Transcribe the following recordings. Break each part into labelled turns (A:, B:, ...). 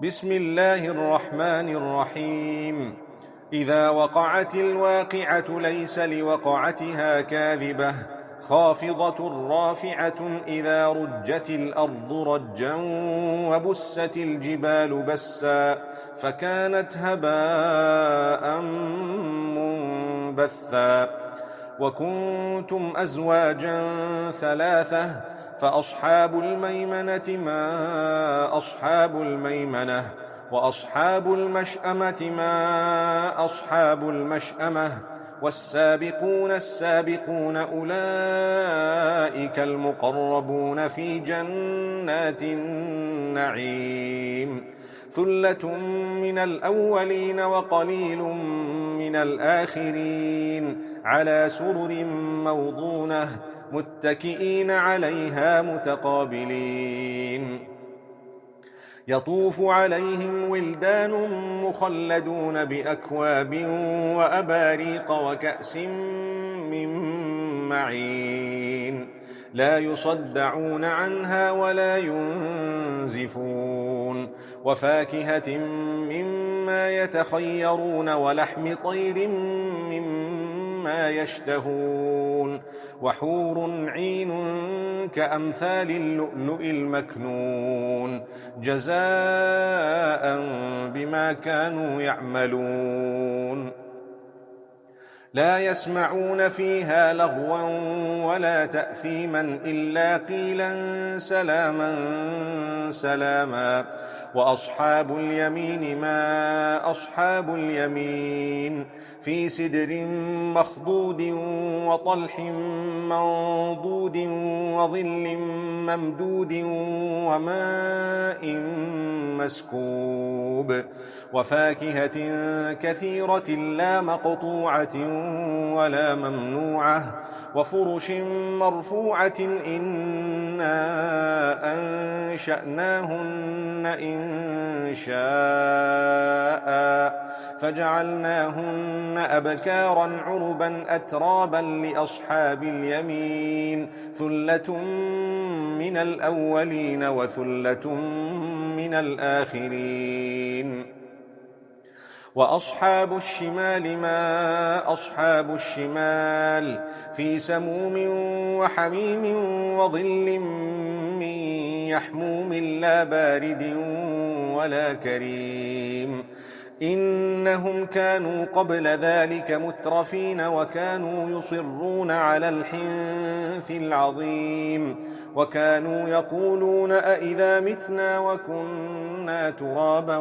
A: بسم الله الرحمن الرحيم. إذا وقعت الواقعة ليس لوقعتها كاذبة خافضة رافعة إذا رجت الأرض رجا وبست الجبال بسا فكانت هباء منبثا وكنتم أزواجا ثلاثة فأصحاب الميمنة ما أصحاب الميمنة وأصحاب المشأمة ما أصحاب المشأمة والسابقون السابقون أولئك المقربون في جنات النعيم ثلة من الأولين وقليل من الآخرين على سرر موضونة متكئين عليها متقابلين يطوف عليهم ولدان مخلدون بأكواب وأباريق وكأس من معين لا يصدعون عنها ولا ينزفون وفاكهة مما يتخيرون ولحم طير مما يشتهون وحور عين كأمثال اللؤلؤ المكنون جزاء بما كانوا يعملون لا يسمعون فيها لغوا ولا تأثيما إلا قيلا سلاما سلاما وأصحاب اليمين ما أصحاب اليمين في سدر مخضود وطلح منضود وظل ممدود وماء مسكوب وفاكهة كثيرة لا مقطوعة ولا ممنوعة وفرش مرفوعة إنا أنشأناهن إن شاء فجعلناهن أبكارا عربا أترابا لأصحاب اليمين ثلة من الأولين وثلة من الآخرين وأصحاب الشمال ما أصحاب الشمال في سموم وحميم وظل من يحموم لا بارد ولا كريم إنهم كانوا قبل ذلك مترفين وكانوا يصرون على الحنث العظيم وكانوا يقولون أئذا متنا وكنا ترابا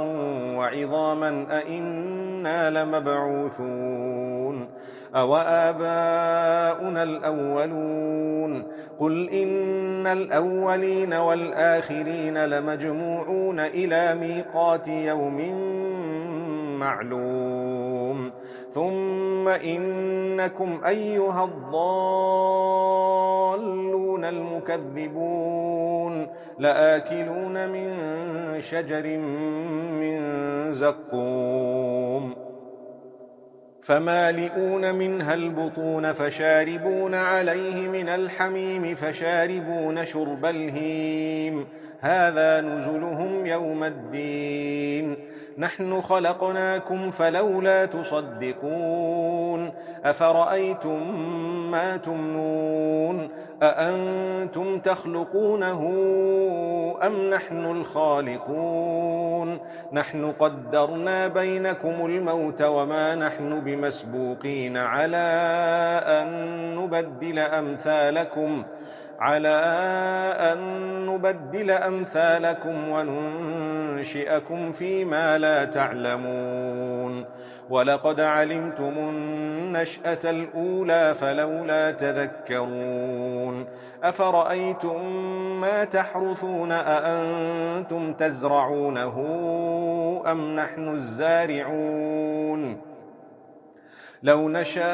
A: وعظاما أئنا لمبعوثون أوآباؤنا الأولون قل إن الأولين والآخرين لمجموعون إلى ميقات يوم معلوم ثم إنكم أيها الضالون المكذبون لآكلون من شجر من زقوم فمالئون منها البطون فشاربون عليه من الحميم فشاربون شرب الهيم هذا نزلهم يوم الدين نحن خلقناكم فلولا تصدقون أفرأيتم ما تمنون أأنتم تخلقونه أم نحن الخالقون نحن قدرنا بينكم الموت وما نحن بمسبوقين على أن نبدل أمثالكم وننشئكم فيما لا تعلمون ولقد علمتم النشأة الأولى فلولا تذكرون أفرأيتم ما تحرثون أأنتم تزرعونه أم نحن الزارعون لو نشاء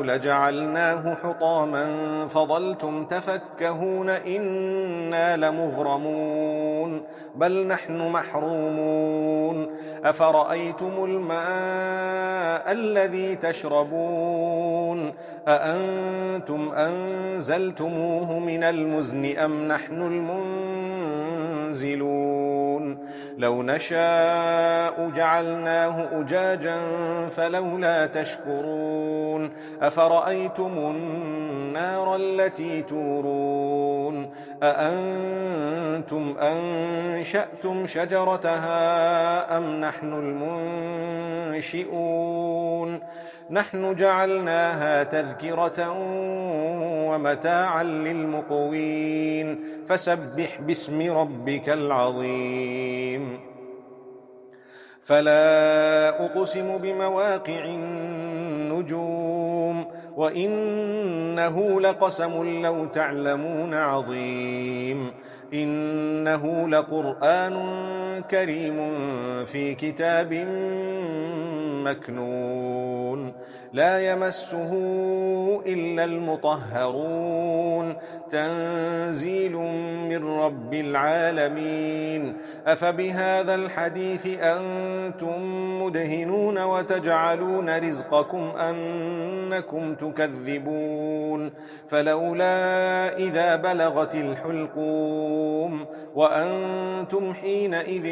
A: لجعلناه حطاما فظلتم تفكهون إنا لمغرمون بل نحن محرومون أفرأيتم الماء الذي تشربون أأنتم أنزلتموه من المزن أم نحن المنزلون لو نشاء جعلناه أجاجا فلولا تشكرون أفرأيتم النار التي تورون أأنتم أنشأتم شجرتها أم نحن المنشئون نحن جعلناها تذكرة ومتاعا للمقوين فسبح باسم ربك العظيم فلا أقسم بمواقع النجوم وإنه لقسم لو تعلمون عظيم إنه لقرآن كريم في كتاب مكنون لا يمسه إلا المطهرون تنزيل من رب العالمين أفبهذا الحديث أنتم مدهنون وتجعلون رزقكم أنكم تكذبون فلولا إذا بلغت الحلقوم وأنتم حينئذ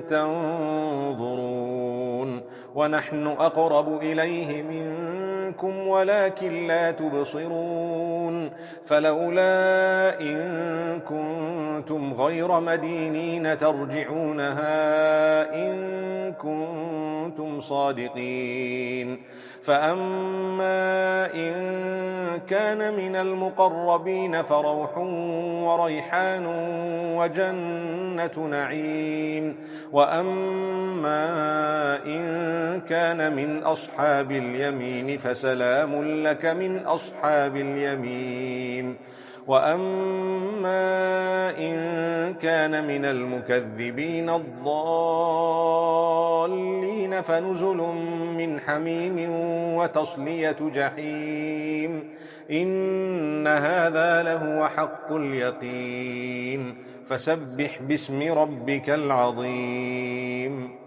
A: تنظرون ونحن أقرب إليه منكم ولكن لا تبصرون فلولا إن كنتم غير مدينين ترجعونها إن كنتم صادقين فأما إن كان من المقربين فروح وريحان وجنة نعيم وأما إن كان من أصحاب اليمين فسلام لك من أصحاب اليمين وأما إن كان من المكذبين الضالين فنزل من حميم وتصلية جحيم إن هذا لهو حق اليقين فسبح باسم ربك العظيم